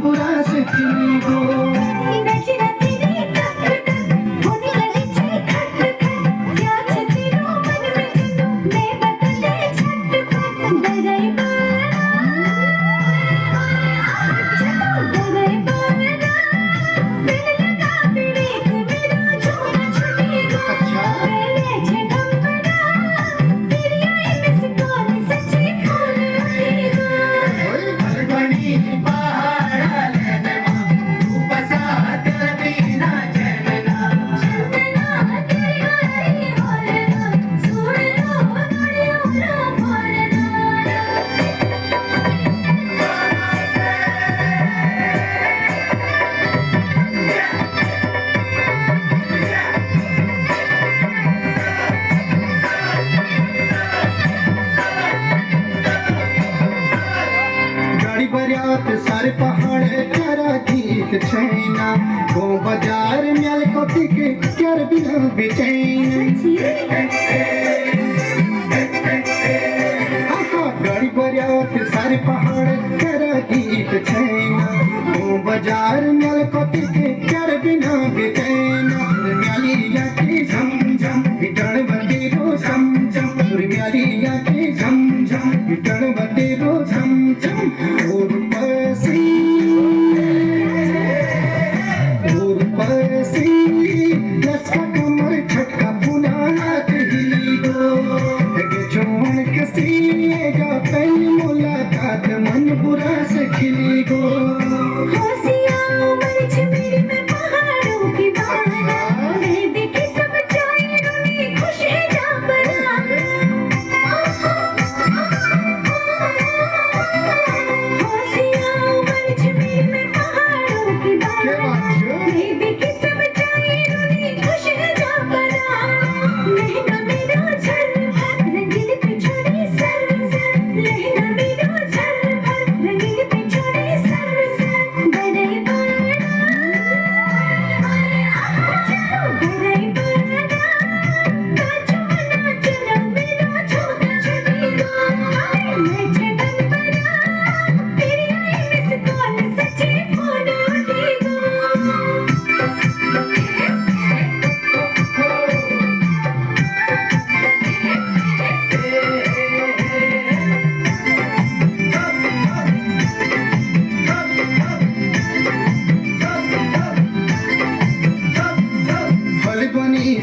बुरा से खिली गो बरियात सारे पहाड़ तेरा गीत छैना गो बाजार मेल कोती के कर बिना बेचैन गाड़ी बरियात सारे पहाड़ तेरा गीत छैना गो बाजार मेल कोती के कर बिना बेचैन म्याली जाके झम झम बिटण बते रो झम झम म्याली जाके झम झम बिटण बते रो झम झम मुलाकात मन बुरा से खिली गो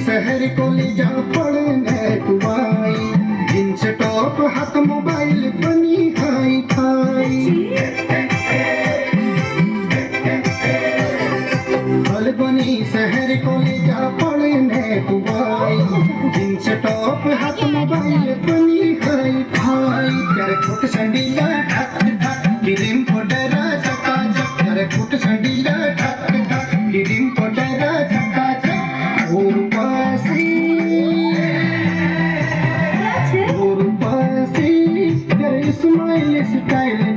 शहर को ले जा पड़ने दुआई जींस टॉप हाथ मोबाइल बनी हाई फाई हल बनी शहर को ले जा पड़ने दुआई जींस टॉप हाथ मोबाइल बनी हाई फाई तेरे फुट संडीला ठक ठक किरिम फोटरा चका चक तेरे फुट संडीला ठक ठक किरिम फोटरा चका चक स्माइल स्टाइल